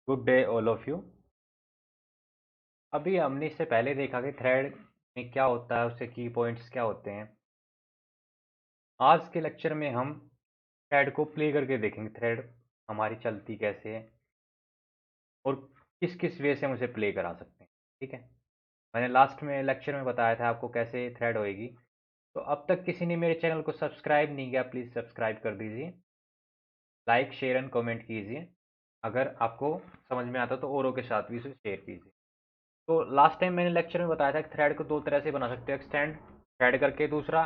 Good day all of you. अभी हमने इससे पहले देखा कि थ्रेड में क्या होता है, उसके की पॉइंट्स क्या होते हैं। आज के लेक्चर में हम थ्रेड को प्ले करके देखेंगे, थ्रेड हमारी चलती कैसे है और किस किस वे से हम उसे प्ले करा सकते हैं। ठीक है, मैंने लास्ट में लेक्चर में बताया था आपको कैसे थ्रेड होएगी। तो अब तक किसी ने मेरे चैनल को सब्सक्राइब नहीं किया, प्लीज़ सब्सक्राइब कर दीजिए, लाइक शेयर एंड कमेंट कीजिए। अगर आपको समझ में आता तो औरों के साथ भी इसे शेयर कीजिए। तो लास्ट टाइम मैंने लेक्चर में बताया था कि थ्रेड को दो तरह से बना सकते हो, एक्सटेंड थ्रेड करके, दूसरा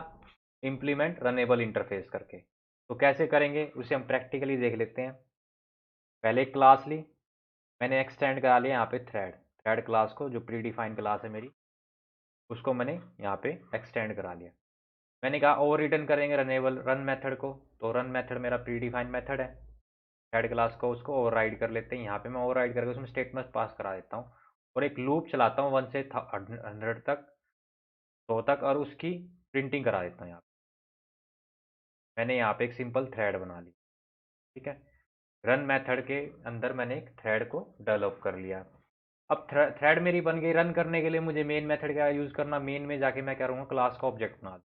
इम्प्लीमेंट रनेबल इंटरफेस करके। तो कैसे करेंगे उसे हम प्रैक्टिकली देख लेते हैं। पहले एक क्लास ली, मैंने एक्सटेंड करा लिया यहाँ पे थ्रेड थ्रेड क्लास को, जो प्री डिफाइंड क्लास है मेरी, उसको मैंने यहाँ पे एक्सटेंड करा लिया। मैंने कहा ओवर रिटर्न करेंगे रनेबल रन मेथड को, तो रन मेथड मेरा प्री डिफाइंड मेथड है। थ्रेड क्लास को उसको ओवरराइड कर लेते हैं, यहाँ पे मैं ओवरराइड करके उसमें स्टेटमेंट पास करा देता हूँ और एक लूप चलाता हूँ 1 से 100 तक, 100 तक, और उसकी प्रिंटिंग करा देता हूँ। यहाँ मैंने यहाँ पे एक सिंपल थ्रेड बना ली। ठीक है, रन मेथड के अंदर मैंने एक थ्रेड को डेवलप कर लिया। अब थ्रेड मेरी बन गई। रन करने के लिए मुझे मेन मेथड का यूज़ करना, मेन में जाके मैं क्या करूँगा, क्लास का ऑब्जेक्ट बना दूँ।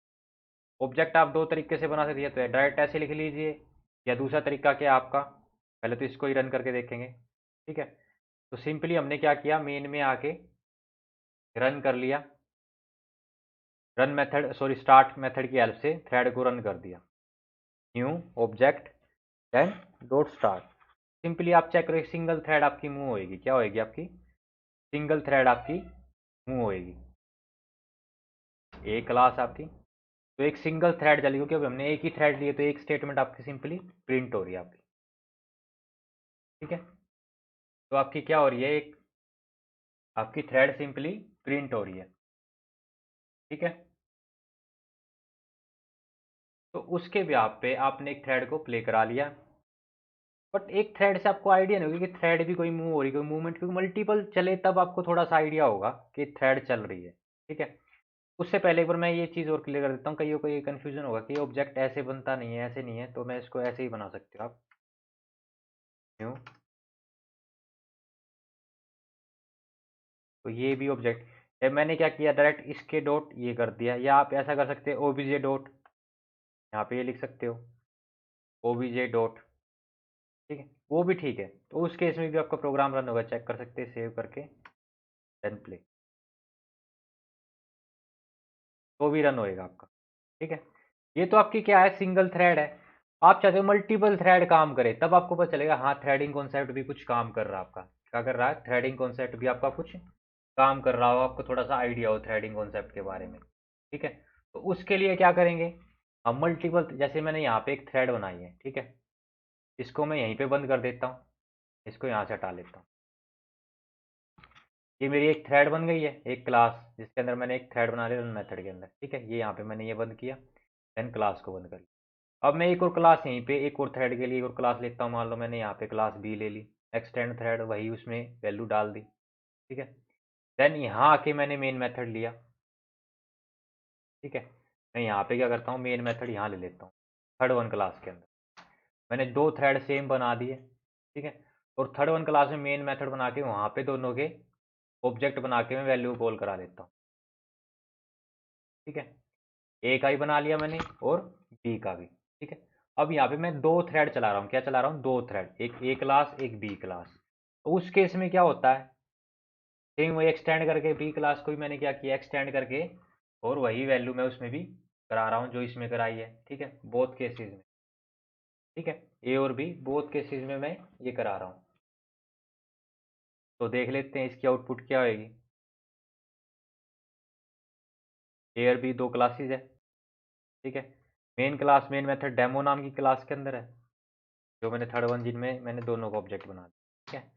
ऑब्जेक्ट आप दो तरीके से बना सकते हैं, तो डायरेक्ट ऐसे लिख लीजिए, या दूसरा तरीका क्या आपका, पहले तो इसको ही रन करके देखेंगे। ठीक है, तो सिंपली हमने क्या किया, मेन में आके रन कर लिया, run method sorry start method की हेल्प से थ्रेड को रन कर दिया। New object then dot start. Simply आप चेक करो, सिंगल थ्रेड आपकी मूव होएगी। क्या होएगी आपकी, सिंगल थ्रेड आपकी मूव होएगी। एक क्लास आपकी, तो एक सिंगल थ्रेड चली, क्योंकि अभी हमने एक ही थ्रेड लिए, तो एक स्टेटमेंट आपकी सिंपली प्रिंट हो रही है आपकी। ठीक है, तो आपकी क्या हो रही है, एक आपकी थ्रेड सिंपली प्रिंट हो रही है। ठीक है, तो उसके ब्याह पे आपने एक थ्रेड को प्ले करा लिया। बट एक थ्रेड से आपको आइडिया नहीं होगी कि थ्रेड भी कोई मूव हो रही, कोई मूवमेंट, क्योंकि मल्टीपल चले तब आपको थोड़ा सा आइडिया होगा कि थ्रेड चल रही है। ठीक है, उससे पहले एक बार मैं ये चीज़ और क्लियर कर देता हूँ, कईयों को ये कन्फ्यूजन होगा कि ये ऑब्जेक्ट ऐसे बनता नहीं है, ऐसे नहीं है, तो मैं इसको ऐसे ही बना सकते हो आप। न्यू, तो ये भी ऑब्जेक्ट, मैंने क्या किया, डायरेक्ट इसके डॉट ये कर दिया, या आप ऐसा कर सकते हो ओबीजे डॉट, यहाँ पे ये लिख सकते हो ओबीजे डॉट। ठीक है, वो भी ठीक है। तो उस केस में भी आपका प्रोग्राम रन होगा, चेक कर सकते हैं सेव करके, देन प्ले, तो भी रन होएगा आपका। ठीक है, ये तो आपकी क्या है, सिंगल थ्रेड है। आप चाहते हो मल्टीपल थ्रेड काम करे, तब आपको पता चलेगा हाँ थ्रेडिंग कॉन्सेप्ट भी कुछ काम कर रहा है आपका। क्या कर रहा है, थ्रेडिंग कॉन्सेप्ट भी आपका कुछ काम कर रहा हो, आपको थोड़ा सा आइडिया हो थ्रेडिंग कॉन्सेप्ट के बारे में। ठीक है, तो उसके लिए क्या करेंगे, हम मल्टीपल, जैसे मैंने यहाँ पे एक थ्रेड बनाई है। ठीक है, इसको मैं यहीं पे बंद कर देता हूँ, इसको यहाँ से हटा लेता हूँ। ये मेरी एक थ्रेड बन गई है, एक क्लास, जिसके अंदर मैंने एक थ्रेड बना लिया रन मेथड के अंदर। ठीक है, ये यहाँ पे मैंने ये बंद किया, देन क्लास को बंद कर लिया। अब मैं एक और क्लास यहीं पे, एक और थ्रेड के लिए एक और क्लास लेता हूँ। मान लो मैंने यहाँ पे क्लास बी ले ली, एक्सटेंड थ्रेड, वही उसमें वैल्यू डाल दी। ठीक है, देन यहाँ आके मैंने मेन मेथड लिया। ठीक है, मैं यहाँ पे क्या करता हूँ, मेन मेथड यहाँ ले लेता हूँ थर्ड वन क्लास के अंदर। मैंने दो थ्रेड सेम बना दिए। ठीक है, और थर्ड वन क्लास में मेन मेथड बना के वहाँ पे दोनों के ऑब्जेक्ट बना के मैं वैल्यू कॉल करा देता हूँ। ठीक है, ए का ही बना लिया मैंने और बी का भी। ठीक है, अब यहाँ पे मैं दो थ्रेड चला रहा हूँ। क्या चला रहा हूँ, दो थ्रेड, एक ए क्लास एक बी क्लास। तो उस केस में क्या होता है, सेम वही एक्सटेंड करके बी क्लास को भी मैंने क्या किया, एक्सटेंड करके, और वही वैल्यू मैं उसमें भी करा रहा हूँ जो इसमें कराई है। ठीक है, बोथ केसेस में। ठीक है, ए और बी बोथ केसेस में मैं ये करा रहा हूँ। तो देख लेते हैं इसकी आउटपुट क्या होगी। ए और बी दो क्लासेज है। ठीक है, main class, main method demo नाम की क्लास के अंदर है, जो मैंने थर्ड वन जिनमें मैंने दोनों को ऑब्जेक्ट बना दिया। ठीक है,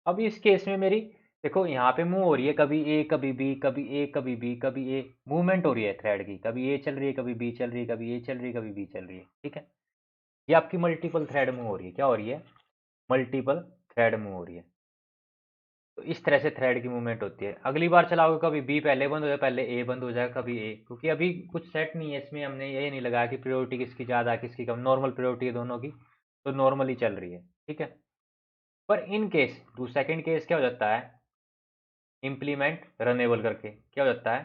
अब इस केस में मेरी देखो यहाँ पे मूव हो रही है, कभी ए कभी बी, कभी ए कभी बी, कभी ए, मूवमेंट हो रही है थ्रेड की, कभी ए चल रही है कभी बी चल रही है, कभी ए चल रही है कभी बी चल रही है। ठीक है, ये आपकी मल्टीपल थ्रेड मूव हो रही है। क्या हो रही है, मल्टीपल थ्रेड मूव हो रही है। तो इस तरह से थ्रेड की मूवमेंट होती है। अगली बार चलाओगे कभी बी पहले बंद हो जाए, पहले ए बंद हो जाएगा, कभी ए, क्योंकि अभी कुछ सेट नहीं है इसमें, हमने ये नहीं लगाया कि प्रायोरिटी किसकी ज़्यादा किसकी कम, नॉर्मल प्रायोरिटी है दोनों की, तो नॉर्मली चल रही है। ठीक है, पर इन केस सेकंड केस क्या हो जाता है, इम्प्लीमेंट रनेबल करके क्या हो जाता है,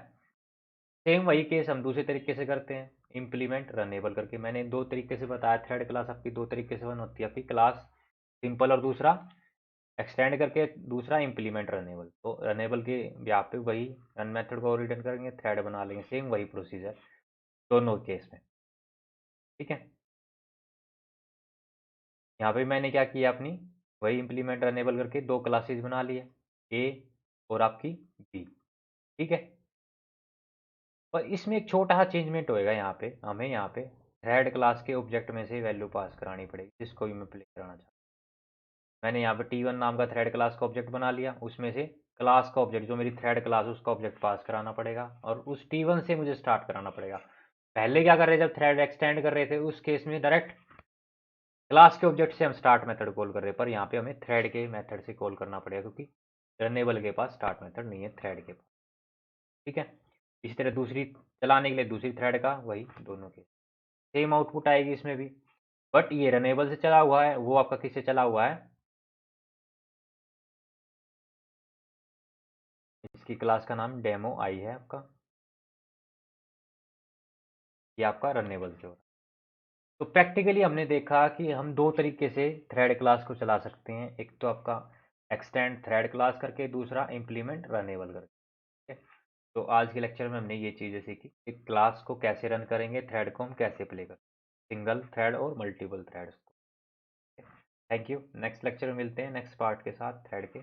सेम वही केस हम दूसरे तरीके से करते हैं, इम्प्लीमेंट रनेबल करके। मैंने दो तरीके से बताया, थ्रेड क्लास आपकी दो तरीके से बन होती है, आपकी क्लास सिंपल और दूसरा एक्सटेंड करके, दूसरा इम्प्लीमेंट रनेबल। तो रनेबल के यहाँ पे वही रन मेथड को रिटर्न करेंगे, थ्रेड बना लेंगे, सेम वही प्रोसीजर दोनों केस में, ठीक है। यहाँ पे मैंने क्या किया, अपनी वही इम्प्लीमेंट रनेबल करके दो क्लासेस बना लिए, ए और आपकी बी, ठीक है। और इसमें एक छोटा सा चेंजमेंट होएगा, यहाँ पे हमें यहाँ पे थ्रेड क्लास के ऑब्जेक्ट में से वैल्यू पास करानी पड़ेगी, जिसको भी मैं प्ले कराना चाहता हूँ। मैंने यहाँ पे T1 नाम का थ्रेड क्लास का ऑब्जेक्ट बना लिया, उसमें से क्लास का ऑब्जेक्ट जो मेरी थ्रेड क्लास उसका ऑब्जेक्ट पास कराना पड़ेगा, और उस T1 से मुझे स्टार्ट कराना पड़ेगा। पहले क्या कर रहे थे, जब थ्रेड एक्सटेंड कर रहे थे उस केस में डायरेक्ट क्लास के ऑब्जेक्ट से हम स्टार्ट मेथड कॉल कर रहे हैं, पर यहाँ पे हमें थ्रेड के मेथड से कॉल करना पड़ेगा, क्योंकि रनेबल के पास स्टार्ट मेथड नहीं है थ्रेड के पास, ठीक है। इसी तरह दूसरी चलाने के लिए दूसरी थ्रेड का वही दोनों के सेम आउटपुट आएगी इसमें भी, बट ये रनेबल से चला हुआ है, वो आपका किससे चला हुआ है, इसकी क्लास का नाम डेमो आई है आपका, ये आपका रनेबल से हो रहा है। तो प्रैक्टिकली हमने देखा कि हम दो तरीके से थ्रेड क्लास को चला सकते हैं, एक तो आपका एक्सटेंड थ्रेड क्लास करके, दूसरा इम्प्लीमेंट रनेबल करके, ठीक है। तो आज के लेक्चर में हमने ये चीज़ें सीखी कि क्लास को कैसे रन करेंगे, थ्रेड को हम कैसे प्ले करें, सिंगल थ्रेड और मल्टीपल थ्रेड्स को। थैंक यू, नेक्स्ट लेक्चर में मिलते हैं नेक्स्ट पार्ट के साथ थ्रेड के।